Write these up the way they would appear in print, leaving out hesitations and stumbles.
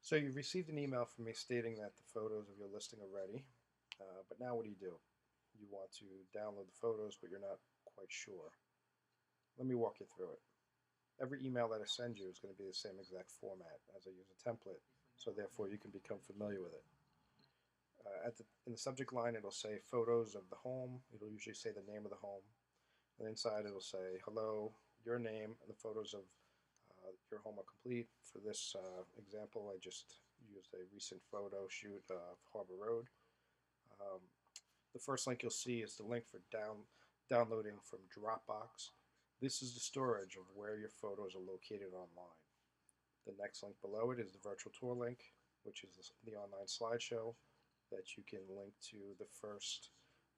So you've received an email from me stating that the photos of your listing are ready, but now what do? You want to download the photos, but you're not quite sure. Let me walk you through it. Every email that I send you is going to be the same exact format as I use a template, so therefore you can become familiar with it. In the subject line, it'll say photos of the home. It'll usually say the name of the home. And inside, it'll say, hello, your name, and the photos of your home are complete. For this example, I just used a recent photo shoot of Harbor Road. Um, the first link you'll see is the link for downloading from Dropbox. This is the storage of where your photos are located online. The next link below it is the virtual tour link, which is the online slideshow that you can link to the first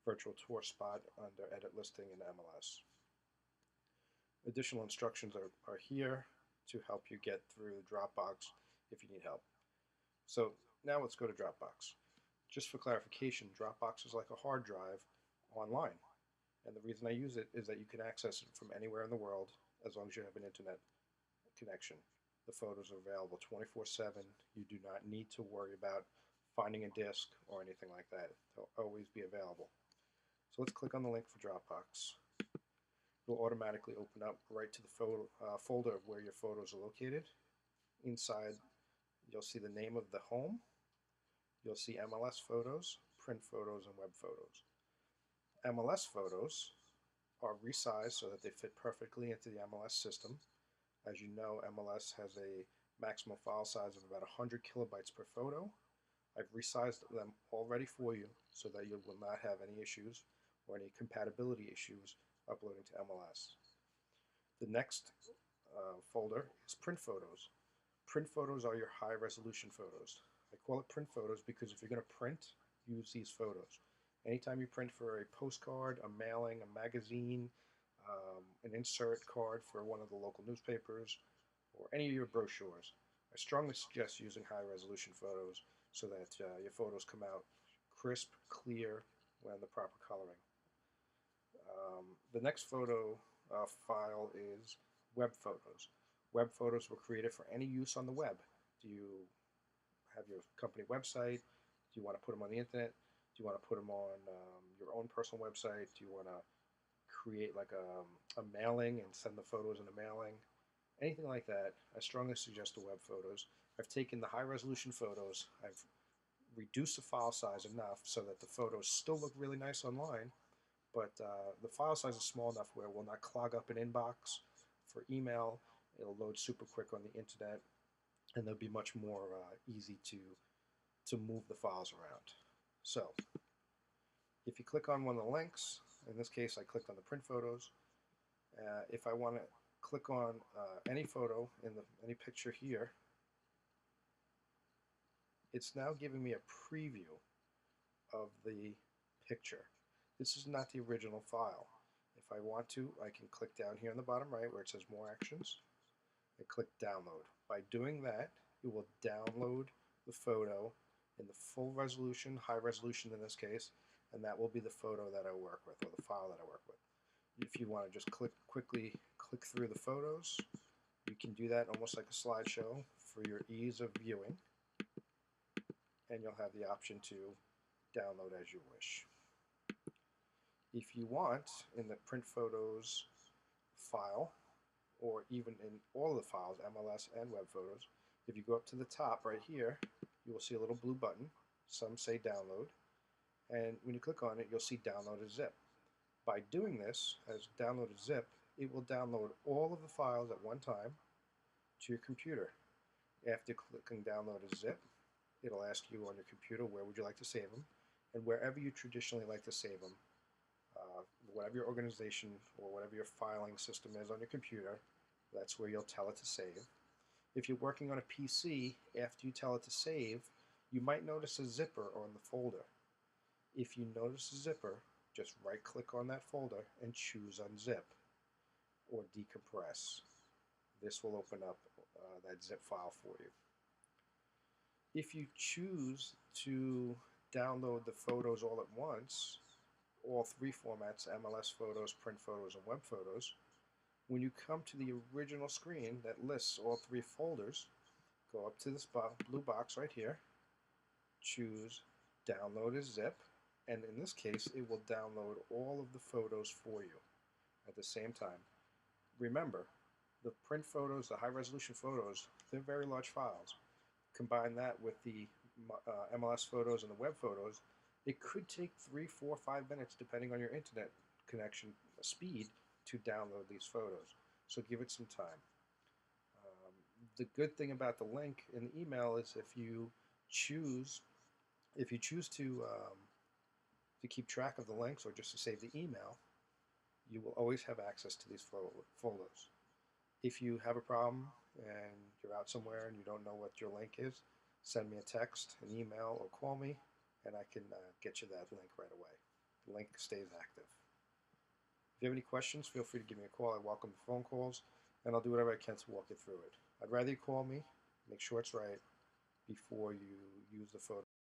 virtual tour spot under Edit Listing in MLS. Additional instructions are here to help you get through Dropbox if you need help. So now let's go to Dropbox. Just for clarification, Dropbox is like a hard drive online. And the reason I use it is that you can access it from anywhere in the world as long as you have an internet connection. The photos are available 24/7. You do not need to worry about finding a disk or anything like that. They'll always be available. So let's click on the link for Dropbox. It'll automatically open up right to the folder of where your photos are located. Inside, you'll see the name of the home. You'll see MLS photos, print photos, and web photos. MLS photos are resized so that they fit perfectly into the MLS system. As you know, MLS has a maximum file size of about 100 kilobytes per photo. I've resized them already for you so that you will not have any issues or any compatibility issues uploading to MLS. The next folder is print photos. Print photos are your high resolution photos. I call it print photos because if you're going to print, use these photos. Anytime you print for a postcard, a mailing, a magazine, an insert card for one of the local newspapers, or any of your brochures, I strongly suggest using high resolution photos so that your photos come out crisp, clear, and the proper coloring. The next photo file is web photos. Web photos were created for any use on the web. Do you have your company website? Do you want to put them on the internet? Do you want to put them on your own personal website? Do you want to create like a mailing and send the photos in a mailing? Anything like that, I strongly suggest the web photos. I've taken the high resolution photos, I've reduced the file size enough so that the photos still look really nice online, but the file size is small enough where it will not clog up an inbox for email. It'll load super quick on the internet, and they'll be much more easy to move the files around. So if you click on one of the links, in this case I clicked on the print photos. If I want to click on any photo in any picture here, it's now giving me a preview of the picture. This is not the original file. If I want to, I can click down here on the bottom right where it says More Actions and click Download. By doing that, it will download the photo in the full resolution, high resolution in this case, and that will be the photo that I work with, or the file that I work with. If you want to just quickly click through the photos, you can do that almost like a slideshow for your ease of viewing, and you'll have the option to download as you wish. If you want, in the print photos file, or even in all of the files, MLS and web photos, if you go up to the top right here, you will see a little blue button. Some say download, and when you click on it, you'll see download as zip. By doing this as download as zip, it will download all of the files at one time to your computer. After clicking download as zip, it'll ask you on your computer where would you like to save them, and wherever you traditionally like to save them, whatever your organization or whatever your filing system is on your computer, that's where you'll tell it to save. If you're working on a PC, after you tell it to save, you might notice a zipper on the folder. If you notice a zipper, just right-click on that folder and choose Unzip or Decompress. This will open up that zip file for you. If you choose to download the photos all at once, all three formats, MLS photos, print photos, and web photos, when you come to the original screen that lists all three folders, go up to this blue box right here, choose download as zip, and in this case it will download all of the photos for you at the same time. Remember, the print photos, the high resolution photos, they're very large files. Combine that with the MLS photos and the web photos, it could take 3, 4, 5 minutes depending on your internet connection speed to download these photos. So give it some time. The good thing about the link in the email is choose if you choose to keep track of the links or just to save the email, you will always have access to these photos. If you have a problem and you're out somewhere and you don't know what your link is, send me a text, an email, or call me, and I can get you that link right away. The link stays active. If you have any questions, feel free to give me a call. I welcome the phone calls, and I'll do whatever I can to walk you through it. I'd rather you call me, make sure it's right, before you use the photo.